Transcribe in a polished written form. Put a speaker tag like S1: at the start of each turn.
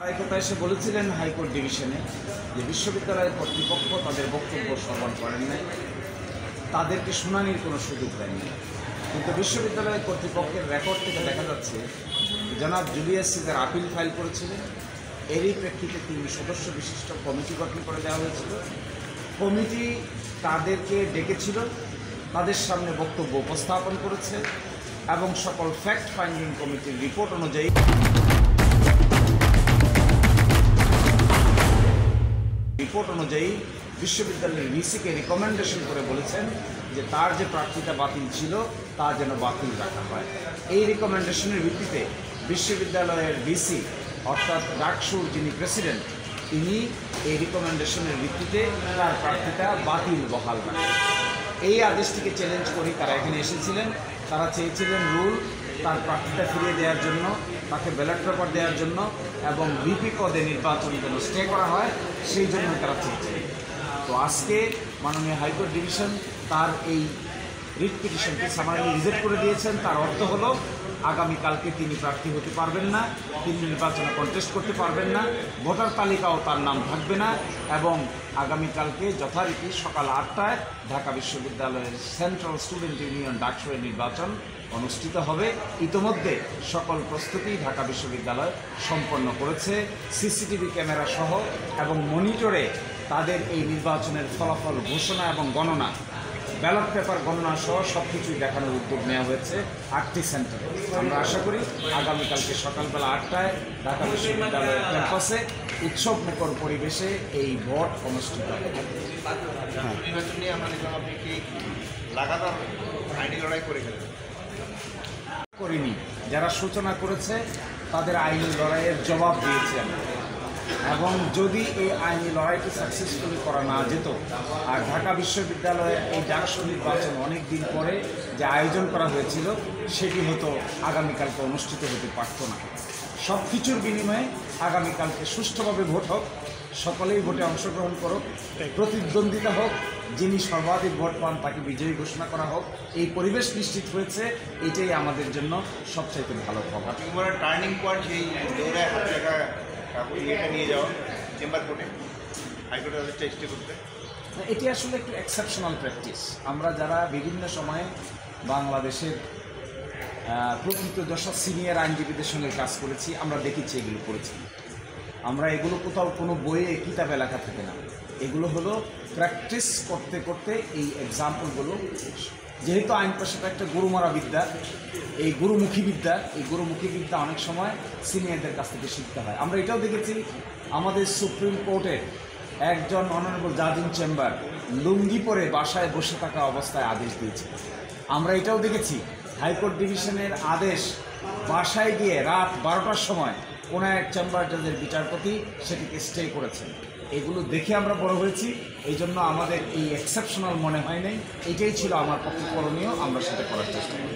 S1: একথা এসে বলেছিলেন হাইকোর্ট ডিভিশনে যে বিশ্ববিদ্যালয়ের কর্তৃপক্ষ তাদের বক্তব্য শ্রবণ করেন নাই, তাদেরকে শুনানির কোনো সুযোগ দেয়নি। কিন্তু বিশ্ববিদ্যালয়ের কর্তৃপক্ষের রেকর্ড থেকে দেখা যাচ্ছে জনাব জুলিয়াস সিজার আপিল ফাইল করেছিলেন। এরই প্রেক্ষিতে 3 সদস্য বিশিষ্ট কমিটি গঠন করে দেওয়া হয়েছিল। কমিটি তাদেরকে ডেকেছিল, তাদের সামনে বক্তব্য উপস্থাপন করেছে এবং সকল ফ্যাক্ট ফাইন্ডিং কমিটির রিপোর্ট অনুযায়ী বিশ্ববিদ্যালয়ের ভিসিকে রিকমেন্ডেশন করে বলেছেন যে তার যে প্রার্থিতা বাতিল ছিল তা যেন বাতিল রাখা হয়। এই রিকমেন্ডেশনের ভিত্তিতে বিশ্ববিদ্যালয়ের ভিসি অর্থাৎ ডাকসুর যিনি প্রেসিডেন্ট, তিনি এই রিকমেন্ডেশনের ভিত্তিতে তার প্রার্থিতা বাতিল বহাল রাখেন। এই আদেশটিকে চ্যালেঞ্জ করে তারা এখানে এসেছিলেন। তারা চেয়েছিলেন রুল তার প্রার্থিতা ফিরিয়ে দেওয়ার জন্য, তাকে ব্যালট পেপার দেওয়ার জন্য এবং ভিপি পদে নির্বাচন যেন স্টে করা হয়, সেই জন্য তারা চেয়েছিলেন। তো আজকে মাননীয় হাইকোর্ট ডিভিশন তার এই রিট পিটিশনকে সামারি রিজেক্ট করে দিয়েছেন। তার অর্থ হলো আগামীকালকে তিনি প্রার্থী হতে পারবেন না, তিনি নির্বাচনে কন্টেস্ট করতে পারবেন না, ভোটার তালিকাও তার নাম থাকবে না এবং আগামীকালকে যথারীতি সকাল 8টায় ঢাকা বিশ্ববিদ্যালয়ের সেন্ট্রাল স্টুডেন্ট ইউনিয়ন ডাকসুয়ের নির্বাচন অনুষ্ঠিত হবে। ইতোমধ্যে সকল প্রস্তুতি ঢাকা বিশ্ববিদ্যালয় সম্পন্ন করেছে। সিসিটিভি ক্যামেরা সহ এবং মনিটরে তাদের এই নির্বাচনের ফলাফল ঘোষণা এবং গণনা, ব্যালট পেপার গণনা সহ সব কিছুই দেখানোর উদ্যোগ নেওয়া হয়েছে 8টি সেন্টারে। আমরা আশা করি আগামীকালকে সকালবেলা 8টায় ঢাকা বিশ্ববিদ্যালয়ের ক্যাম্পাসে উৎসব মুখর পরিবেশে এই ভোট অনুষ্ঠিত হবে। করিনি, যারা সূচনা করেছে তাদের আইনি লড়াইয়ের জবাব দিয়েছি আমরা। এবং যদি এই আইনি লড়াইটি সাকসেসফুলি করা না যেত আর ঢাকা বিশ্ববিদ্যালয়ের এই ডাকসু নির্বাচন অনেক দিন পরে যে আয়োজন করা হয়েছিল সেটি হয়তো আগামীকালকে অনুষ্ঠিত হতে পারত না। সব কিছুর বিনিময়ে আগামীকালকে সুষ্ঠুভাবে ভোট হোক, সকলেই ভোটে অংশগ্রহণ করুক, প্রতিদ্বন্দ্বিতা হোক, যিনি সর্বাধিক ভোট পান তাকে বিজয়ী ঘোষণা করা হোক, এই পরিবেশ নিশ্চিত হয়েছে। এটাই আমাদের জন্য সবচাইতে ভালো খবর।
S2: টার্নিং পয়েন্ট সেই দৌড়ায় হাতে রাখা ইয়েটা নিয়ে যাওয়া চেম্বার কোর্টে হাইকোর্টে চেষ্টা করতে,
S1: এটি আসলে একটু এক্সেপশনাল প্র্যাকটিস। আমরা যারা বিভিন্ন সময়ে বাংলাদেশের প্রকৃত যশা সিনিয়র আইনজীবীদের সঙ্গে কাজ করেছি, আমরা দেখেছি এগুলো করেছি। আমরা এগুলো কোথাও কোনো বইয়ে কিতাবে লেখা থাকে না, এগুলো হলো প্র্যাকটিস করতে করতে এই এক্সাম্পলগুলো। যেহেতু আইন পেশাটা একটা গুরুমারা বিদ্যা, এই গুরুমুখী বিদ্যা অনেক সময় সিনিয়রদের কাছ থেকে শিখতে হয়। আমরা এটাও দেখেছি আমাদের সুপ্রিম কোর্টের একজন অনারেবল জাজ ইন চেম্বার লুঙ্গি পরে বাসায় বসে থাকা অবস্থায় আদেশ দিয়েছে। আমরা এটাও দেখেছি হাইকোর্ট ডিভিশনের আদেশ বাসায় গিয়ে রাত 12টার সময় কোনো এক চেম্বার জাজের বিচারপতি সেটিকে স্টে করেছেন। এগুলো দেখে আমরা বড় হয়েছি, এই জন্য আমাদের এই এক্সেপশনাল মনে হয় নাই। এটাই ছিল আমার পক্ষে করণীয়, আমরা সেটা করার চেষ্টা করি।